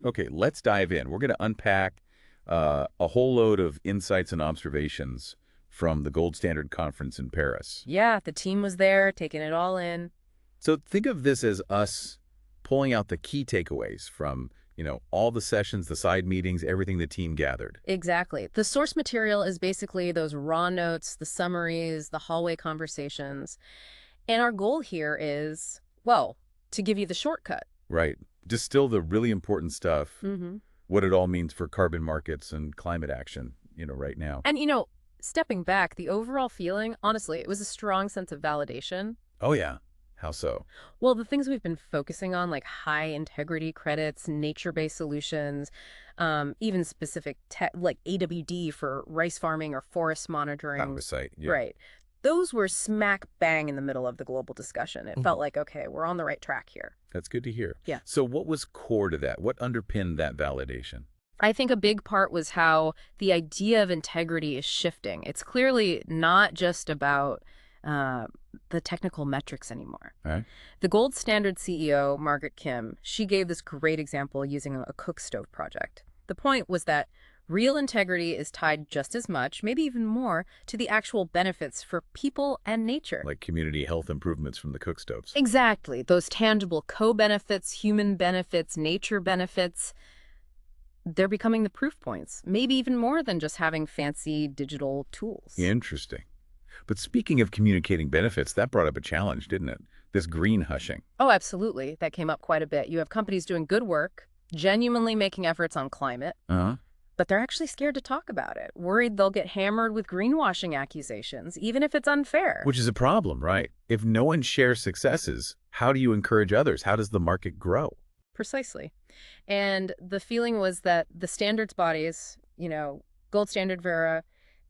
Okay, let's dive in. We're going to unpack a whole load of insights and observations from the Gold Standard Conference in Paris. Yeah, the team was there, taking it all in. So think of this as us pulling out the key takeaways from, all the sessions, the side meetings, everything the team gathered. Exactly. The source material is basically those raw notes, the summaries, the hallway conversations. And our goal here is, well, to give you the shortcut. Right. Distill the really important stuff, Mm-hmm. what it all means for carbon markets and climate action, right now. And, stepping back, the overall feeling, honestly, it was a strong sense of validation. Oh, yeah. How so? Well, the things we've been focusing on, like high integrity credits, nature-based solutions, even specific tech, like AWD for rice farming or forest monitoring. Oversight, yeah. Right. Those were smack bang in the middle of the global discussion. It felt like, okay, we're on the right track here. That's good to hear. Yeah. So what was core to that? What underpinned that validation? I think a big part was how the idea of integrity is shifting. It's clearly not just about the technical metrics anymore. All right. The Gold Standard CEO, Margaret Kim, she gave this great example using a cook stove project. The point was that real integrity is tied just as much, maybe even more, to the actual benefits for people and nature. Like community health improvements from the cook stoves. Exactly. Those tangible co-benefits, human benefits, nature benefits, they're becoming the proof points. Maybe even more than just having fancy digital tools. Interesting. But speaking of communicating benefits, that brought up a challenge, didn't it? This green hushing. Oh, absolutely. That came up quite a bit. You have companies doing good work, genuinely making efforts on climate, Uh-huh. but they're actually scared to talk about it, worried they'll get hammered with greenwashing accusations, even if it's unfair. Which is a problem, right? If no one shares successes, how do you encourage others? How does the market grow? Precisely. And the feeling was that the standards bodies, Gold Standard Vera,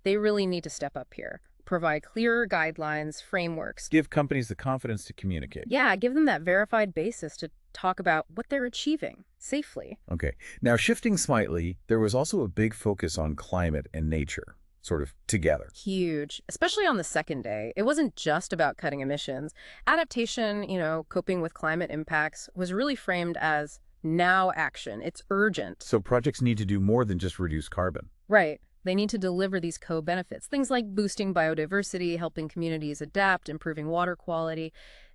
they really need to step up here, provide clearer guidelines, frameworks. Give companies the confidence to communicate. Yeah, give them that verified basis to talk about what they're achieving safely. Okay. Now, shifting slightly, there was also a big focus on climate and nature, sort of together. Huge, especially on the second day. It wasn't just about cutting emissions. Adaptation, coping with climate impacts was really framed as now action. It's urgent. So projects need to do more than just reduce carbon. Right. They need to deliver these co-benefits, things like boosting biodiversity, helping communities adapt, improving water quality.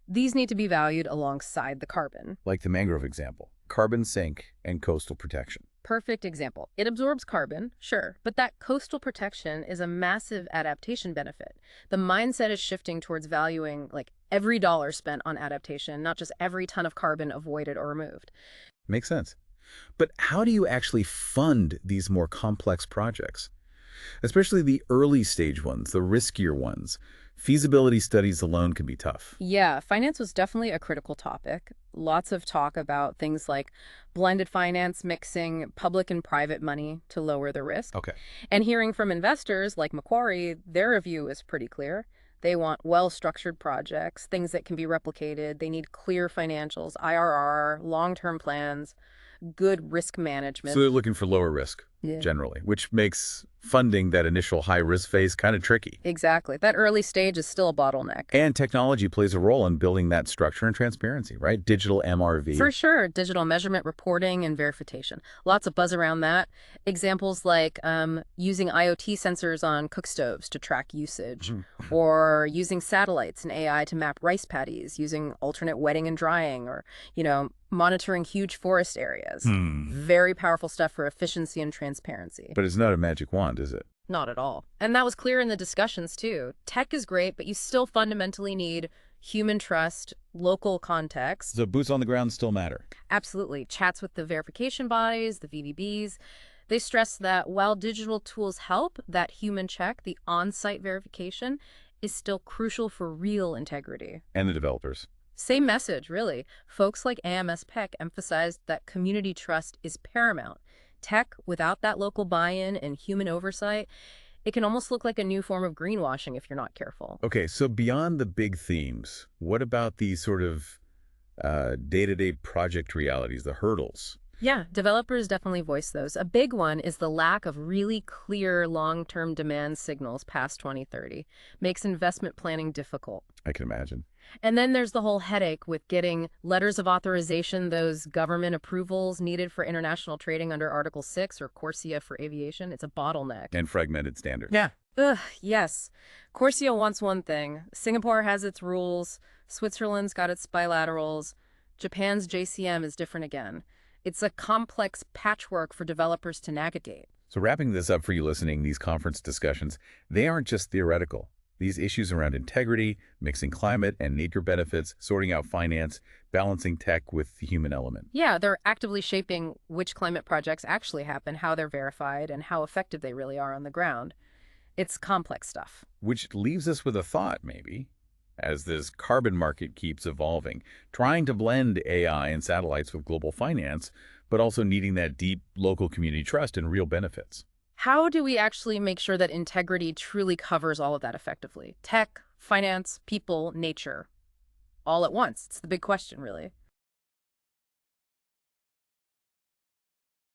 These need to be valued alongside the carbon. Like the mangrove example, carbon sink and coastal protection. Perfect example. It absorbs carbon, sure, but that coastal protection is a massive adaptation benefit. The mindset is shifting towards valuing every dollar spent on adaptation, not just every ton of carbon avoided or removed. Makes sense. But how do you actually fund these more complex projects? Especially the early stage ones, the riskier ones. Feasibility studies alone can be tough. Yeah, finance was definitely a critical topic. Lots of talk about things like blended finance, mixing public and private money to lower the risk. Okay. And hearing from investors like Macquarie, their view is pretty clear. They want well-structured projects, things that can be replicated. They need clear financials, IRR, long-term plans, good risk management. So they're looking for lower risk, Yeah. generally, which makes funding that initial high-risk phase kind of tricky. Exactly. That early stage is still a bottleneck. And technology plays a role in building that structure and transparency, right? Digital MRV. For sure. Digital measurement, reporting, and verification. Lots of buzz around that. Examples like using IoT sensors on cook stoves to track usage, or using satellites and AI to map rice paddies, using alternate wetting and drying, or, monitoring huge forest areas. Very powerful stuff for efficiency and transparency. But it's not a magic wand, is it? Not at all. And that was clear in the discussions, too. Tech is great, but you still fundamentally need human trust, local context. So boots on the ground still matter. Absolutely. Chats with the verification bodies, the VDBs. They stress that while digital tools help, that human check, the on-site verification, is still crucial for real integrity. And the developers. Same message, really. Folks like AMS PEC emphasized that community trust is paramount. Tech, without that local buy-in and human oversight, it can almost look like a new form of greenwashing if you're not careful. Okay, so beyond the big themes, what about these sort of day-to-day project realities, the hurdles? Yeah, developers definitely voice those. A big one is the lack of really clear long-term demand signals past 2030. Makes investment planning difficult. I can imagine. And then there's the whole headache with getting letters of authorization, those government approvals needed for international trading under Article 6 or CORSIA for aviation. It's a bottleneck. And fragmented standards. Yeah. Ugh, yes. CORSIA wants one thing. Singapore has its rules. Switzerland's got its bilaterals. Japan's JCM is different again. It's a complex patchwork for developers to navigate. So wrapping this up for you listening, these conference discussions, they aren't just theoretical. These issues around integrity, mixing climate and nature benefits, sorting out finance, balancing tech with the human element. Yeah, they're actively shaping which climate projects actually happen, how they're verified, and how effective they really are on the ground. It's complex stuff. Which leaves us with a thought, maybe, as this carbon market keeps evolving, trying to blend AI and satellites with global finance, but also needing that deep local community trust and real benefits. How do we actually make sure that integrity truly covers all of that effectively? Tech, finance, people, nature, all at once. It's the big question, really.